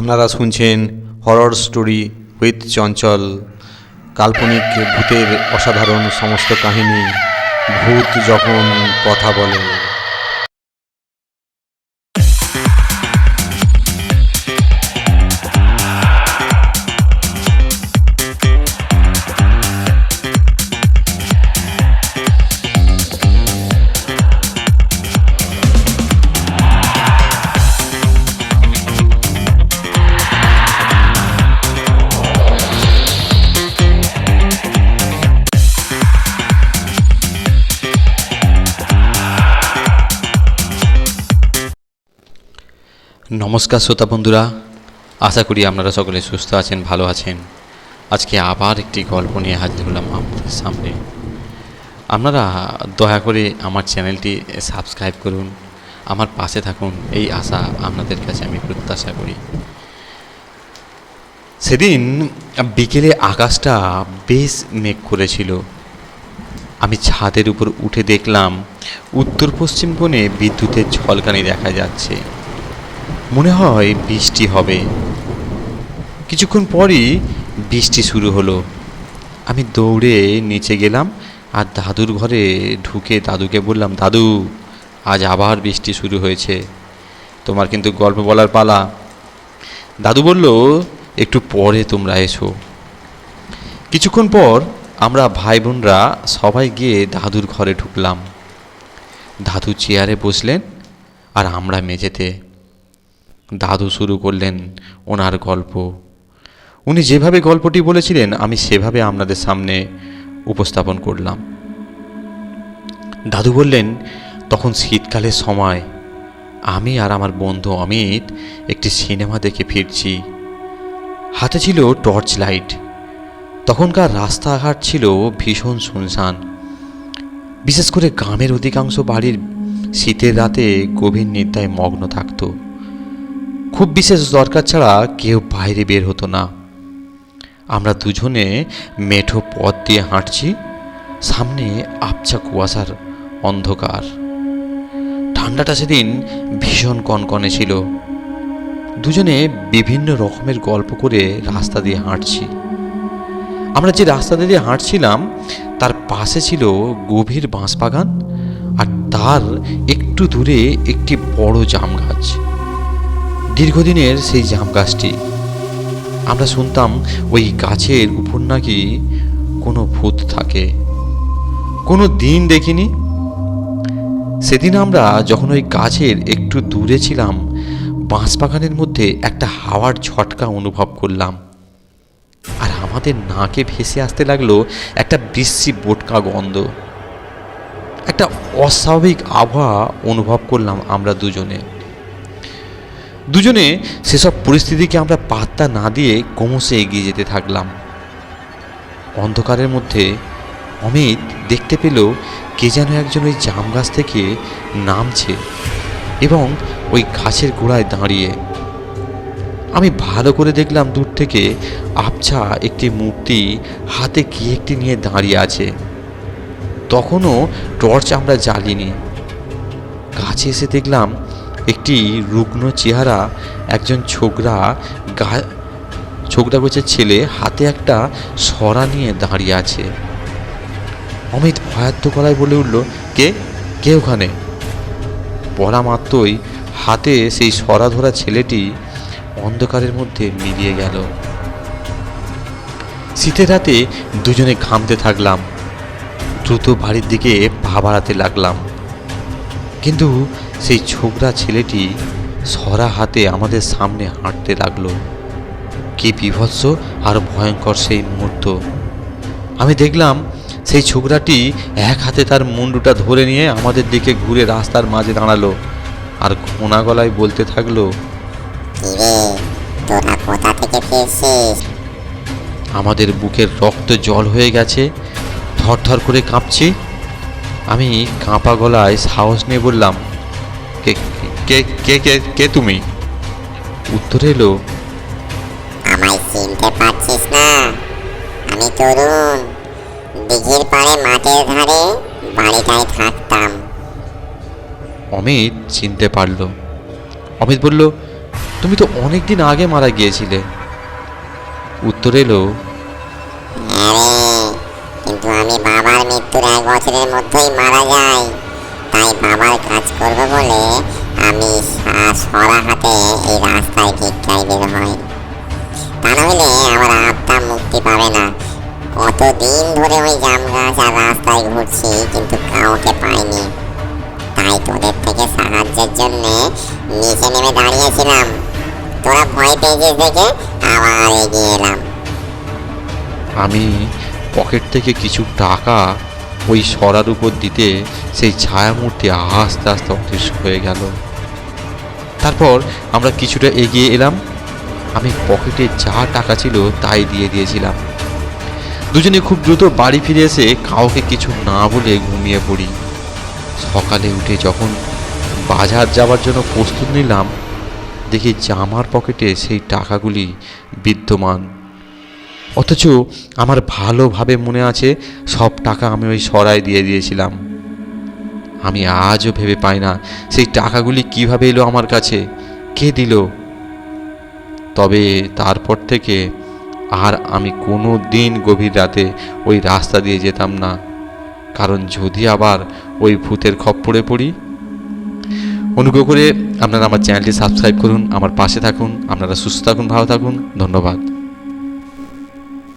আপনারা শুনছেন horror story with চঞ্চল। কাল্পনিক ভূতের অসাধারণ সমস্ত কাহিনী। ভূত যখন কথা বলে। নমস্কার শ্রোতা বন্ধুরা, আশা করি আপনারা সকলে সুস্থ আছেন, ভালো আছেন। আজকে আবার একটি গল্প নিয়ে হাজির হলাম আপনাদের সামনে। আপনারা দয়া করে আমার চ্যানেলটি সাবস্ক্রাইব করুন, আমার পাশে থাকুন, এই আশা আপনাদের কাছে আমি প্রত্যাশা করি। সেদিন বিকেলে আকাশটা বেশ মেঘ করেছিল। আমি ছাদের উপর উঠে দেখলাম উত্তর পশ্চিম কোণে বিদ্যুতের ঝলকানি দেখা যাচ্ছে। মনে হয় বৃষ্টি হবে। কিছুক্ষণ পরই বৃষ্টি শুরু হলো। আমি দৌড়ে নিচে গেলাম আর দাদুর ঘরে ঢুকে দাদুকে বললাম, দাদু, আজ আবার বৃষ্টি শুরু হয়েছে, তোমার কিন্তু গল্প বলার পালা। দাদু বলল, একটু পরে তোমরা এসো। কিছুক্ষণ পর আমরা ভাই বোনরা সবাই গিয়ে দাদুর ঘরে ঢুকলাম। দাদু চেয়ারে বসলেন আর আমরা মেঝেতে। দাদু শুরু করলেন ওনার গল্প। উনি যেভাবে গল্পটি বলেছিলেন আমি সেভাবে আপনাদের সামনে উপস্থাপন করলাম। দাদু বললেন, তখন শীতকালের সময় আমি আর আমার বন্ধু অমিত একটি সিনেমা দেখে ফিরছি। হাতে ছিল টর্চ লাইট। তখনকার রাস্তাঘাট ছিল ভীষণ শুনশান। বিশেষ করে গ্রামের অধিকাংশ বাড়ির শীতের রাতে গভীর নিদ্রায় মগ্ন থাকতো। খুব বিশেষ দরকার ছাড়া কেউ বাইরে বের হতো না। আমরা দুজনে মেঠো পথ দিয়ে হাঁটছি। সামনে আবছা কুয়াশার অন্ধকার। ঠান্ডাটা সেদিন ভীষণ কনকনে ছিল। দুজনে বিভিন্ন রকমের গল্প করে রাস্তা দিয়ে হাঁটছি। আমরা যে রাস্তা দিয়ে হাঁটছিলাম তার পাশে ছিল গভীর বাঁশবাগান, আর তার একটু দূরে একটি বড় জাম গাছ। দীর্ঘদিনের সেই জাম গাছটি। আমরা শুনতাম ওই গাছের উপর নাকি কোনো ভূত থাকে। কোনো দিন দেখিনি। সেদিন আমরা যখন ওই গাছের একটু দূরে ছিলাম, বাঁশবাগানের মধ্যে একটা হাওয়ার ঝটকা অনুভব করলাম। আর আমাদের নাকে ভেসে আসতে লাগলো একটা বিশ্রী বোটকা গন্ধ। একটা অস্বাভাবিক আবহাওয়া অনুভব করলাম আমরা দুজনে সেসব পরিস্থিতিকে আমরা পাত্তা না দিয়ে ক্রমশে এগিয়ে যেতে থাকলাম। অন্ধকারের মধ্যে অমিত দেখতে পেল কে যেন একজন ওই জাম গাছ থেকে নামছে এবং ওই গাছের গোড়ায় দাঁড়িয়ে। আমি ভালো করে দেখলাম দূর থেকে আবছা একটি মূর্তি হাতে কি একটি নিয়ে দাঁড়িয়ে আছে। তখনও টর্চ আমরা জ্বালিনি। কাছে এসে দেখলাম একটি রুগ্ন চেহারা একজন ছোকরা গোছের ছেলে হাতে একটা সরা নিয়ে দাঁড়িয়ে আছে। অমিত ভয়ার্থ গলায় বলে উঠল, কে ওখানে? বলা মাত্রই হাতে সেই সরা ধরা ছেলেটি অন্ধকারের মধ্যে মিলিয়ে গেল। শীতের রাতে দুজনে ঘামতে থাকলাম। দ্রুত বাড়ির দিকে পা বাড়াতে লাগলাম। কিন্তু সেই ছোকরা ছেলেটি সরা হাতে আমাদের সামনে হাঁটতে লাগলো। কি বিভৎস আর ভয়ঙ্কর সেই মুহূর্ত! আমি দেখলাম সেই ছোকরাটি এক হাতে তার মুন্ডুটা ধরে নিয়ে আমাদের দিকে ঘুরে রাস্তার মাঝে দাঁড়ালো আর ঘোনা গলায় বলতে থাকলো, তোরা কোথা থেকে ফিরছিস? আমাদের বুকের রক্ত জল হয়ে গেছে, থরথর করে কাঁপছি। আমি কাঁপা গলায় সাহস নিয়ে বললাম, কে কে কে কে কে তুমি? উত্তর এলো, আমায় চিনতে পারছিস না? আমি তরুণ। দিঘির পাড়ে মাঠের ধারে বাড়িটায় থাকতাম। অমিত চিনতে পারল। অমিত বলল, তুমি তো অনেক দিন আগে মারা গিয়েছিলে। উত্তর এলো, আরে কিন্তু আমি বাবার মৃত্যুর 1 বছরের মধ্যেই মারা যাই। তাই বাবার কাজ করবো বলে আমি সরা হাতে এই রাস্তায় ভিক্ষায় বের হই। তা নইলে আমার আত্মা মুক্তি পাবে না। কতদিন ধরে ওই জাম গাছ আর রাস্তায় ঘুরছি, কিন্তু কাউকে পাইনি। তাই তোদের থেকে সাহায্যের জন্য নিচে নেমে দাঁড়িয়েছিলাম। তোরা ভয় পেয়েছিস দেখে আবার এগিয়ে এলাম। আমি পকেট থেকে কিছু টাকা ওই সরার উপর দিতে সেই ছায়ামূর্তি আস্তে আস্তে অদৃশ্য হয়ে গেল। তারপর আমরা কিছুটা এগিয়ে এলাম। আমি পকেটে যা টাকা ছিল তাই দিয়ে দিয়েছিলাম। দুজনে খুব দ্রুত বাড়ি ফিরে এসে কাউকে কিছু না বলে ঘুমিয়ে পড়ি। সকালে উঠে যখন বাজার যাওয়ার জন্য প্রস্তুত নিলাম, দেখি জামার পকেটে সেই টাকাগুলি বিদ্যমান। অথচ আমার ভালোভাবে মনে আছে সব টাকা আমি ওই সরায় দিয়ে দিয়েছিলাম। আমি আজও ভেবে পাই না সেই টাকাগুলি কিভাবে এলো আমার কাছে, কে দিল। তবে তারপর থেকে আর আমি কোনো দিন গভীর রাতে ওই রাস্তা দিয়ে যেতাম না, কারণ যদি আবার ওই ভূতের খপ্পরে পড়ি। অনুগ্রহ করে আপনারা আমার চ্যানেলটি সাবস্ক্রাইব করুন, আমার পাশে থাকুন। আপনারা সুস্থ থাকুন, ভালো থাকুন। ধন্যবাদ।